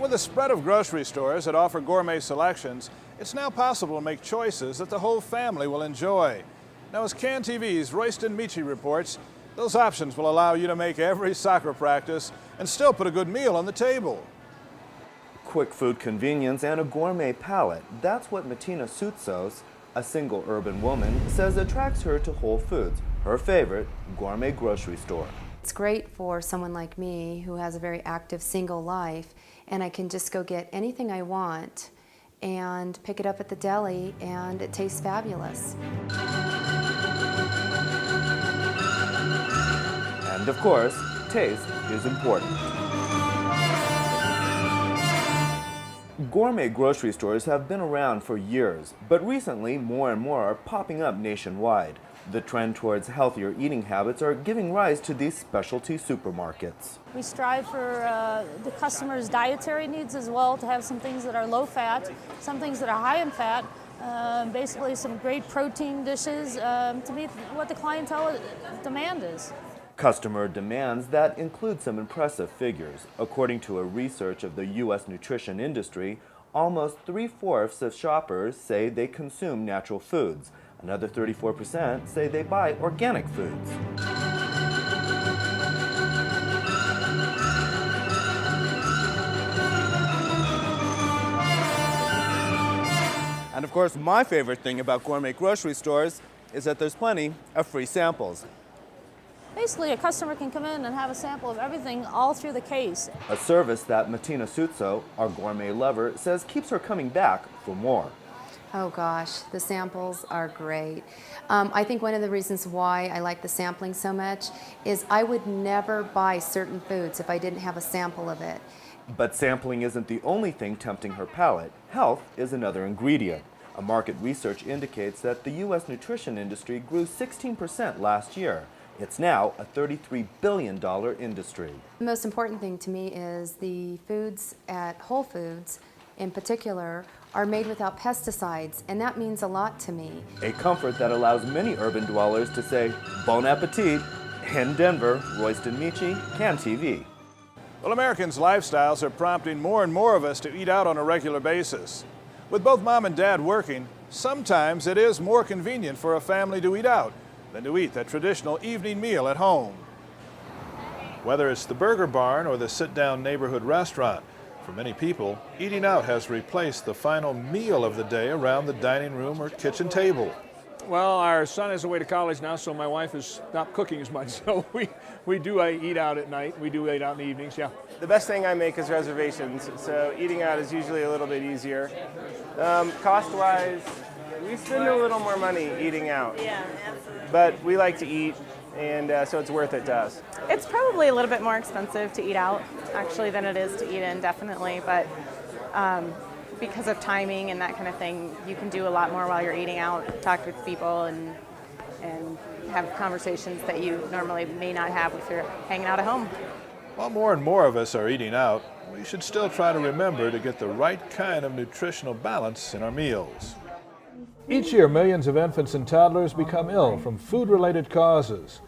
And with a spread of grocery stores that offer gourmet selections, it's now possible to make choices that the whole family will enjoy. Now, as CAN TV's Royston Michi reports, those options will allow you to make every soccer practice and still put a good meal on the table. Quick food convenience and a gourmet palate, that's what Martina Soutsos, a single urban woman, says attracts her to Whole Foods, her favorite gourmet grocery store. It's great for someone like me who has a very active single life, and I can just go get anything I want and pick it up at the deli, and it tastes fabulous. And of course, taste is important. Gourmet grocery stores have been around for years, but recently more and more are popping up nationwide. The trend towards healthier eating habits are giving rise to these specialty supermarkets. We strive for the customer's dietary needs as well, to have some things that are low fat, some things that are high in fat, basically some great protein dishes to meet what the clientele demand is. Customer demands that include some impressive figures. According to a research of the U.S. nutrition industry, almost 3/4 of shoppers say they consume natural foods. Another 34% say they buy organic foods. And of course, my favorite thing about gourmet grocery stores is that there's plenty of free samples. Basically, a customer can come in and have a sample of everything all through the case. A service that Martina Soutsos, our gourmet lover, says keeps her coming back for more. Oh gosh, the samples are great. I think one of the reasons why I like the sampling so much is I would never buy certain foods if I didn't have a sample of it. But sampling isn't the only thing tempting her palate. Health is another ingredient. A market research indicates that the U.S. nutrition industry grew 16% last year. It's now a $33 billion industry. The most important thing to me is the foods at Whole Foods, in particular, are made without pesticides, and that means a lot to me. A comfort that allows many urban dwellers to say, bon appetit. In Denver, Royston Michi, CAN TV. Well, Americans' lifestyles are prompting more and more of us to eat out on a regular basis. With both mom and dad working, sometimes it is more convenient for a family to eat out than to eat that traditional evening meal at home. Whether it's the Burger Barn or the sit-down neighborhood restaurant, for many people, eating out has replaced the final meal of the day around the dining room or kitchen table. Well, our son is away to college now, so my wife has stopped cooking as much. So we do eat out at night. We do eat out in the evenings, yeah. The best thing I make is reservations, so eating out is usually a little bit easier. Cost-wise, we spend a little more money eating out. Yeah, absolutely. But we like to eat, and so it's worth it to us. It's probably a little bit more expensive to eat out, actually, than it is to eat in, definitely. But because of timing and that kind of thing, you can do a lot more while you're eating out, talk with people, and have conversations that you normally may not have if you're hanging out at home. While more and more of us are eating out, we should still try to remember to get the right kind of nutritional balance in our meals. Each year, millions of infants and toddlers become ill from food-related causes.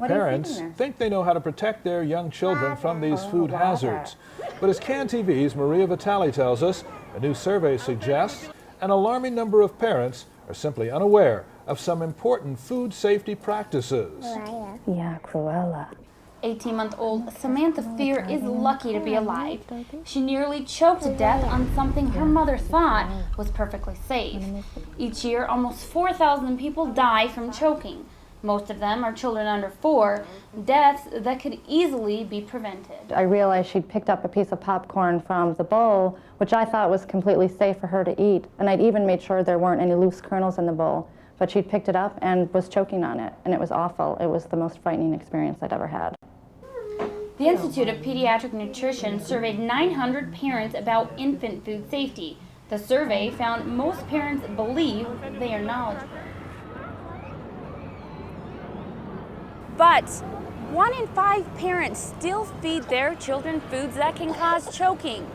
Parents think they know how to protect their young children from these food hazards. But as CAN TV's Maria Vitale tells us, a new survey suggests an alarming number of parents are simply unaware of some important food safety practices. Yeah, Cruella. 18-month-old Samantha Fear is lucky to be alive. She nearly choked to death on something her mother thought was perfectly safe. Each year, almost 4,000 people die from choking. Most of them are children under 4, deaths that could easily be prevented. I realized she'd picked up a piece of popcorn from the bowl, which I thought was completely safe for her to eat. And I'd even made sure there weren't any loose kernels in the bowl. But she'd picked it up and was choking on it, and it was awful. It was the most frightening experience I'd ever had. The Institute of Pediatric Nutrition surveyed 900 parents about infant food safety. The survey found most parents believe they are knowledgeable. But 1 in 5 parents still feed their children foods that can cause choking.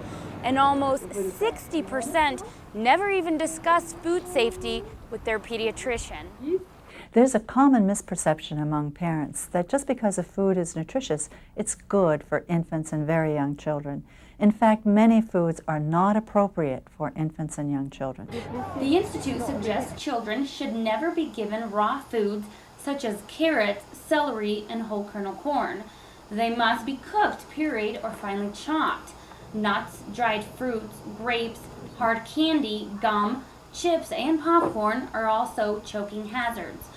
And almost 60% never even discuss food safety with their pediatrician. There's a common misperception among parents that just because a food is nutritious, it's good for infants and very young children. In fact, many foods are not appropriate for infants and young children. The Institute suggests children should never be given raw foods such as carrots, celery, and whole kernel corn. They must be cooked, pureed, or finely chopped. Nuts, dried fruits, grapes, hard candy, gum, chips, and popcorn are also choking hazards.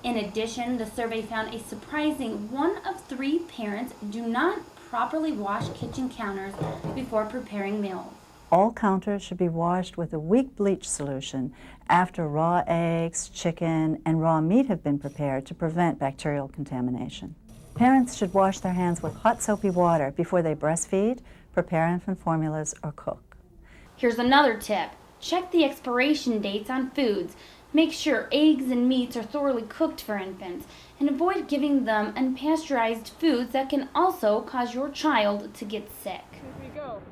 In addition, the survey found a surprising 1 of 3 parents do not properly wash kitchen counters before preparing meals. All counters should be washed with a weak bleach solution after raw eggs, chicken, and raw meat have been prepared to prevent bacterial contamination. Parents should wash their hands with hot soapy water before they breastfeed, prepare infant formulas, or cook. Here's another tip. Check the expiration dates on foods. Make sure eggs and meats are thoroughly cooked for infants, and avoid giving them unpasteurized foods that can also cause your child to get sick. Here we go.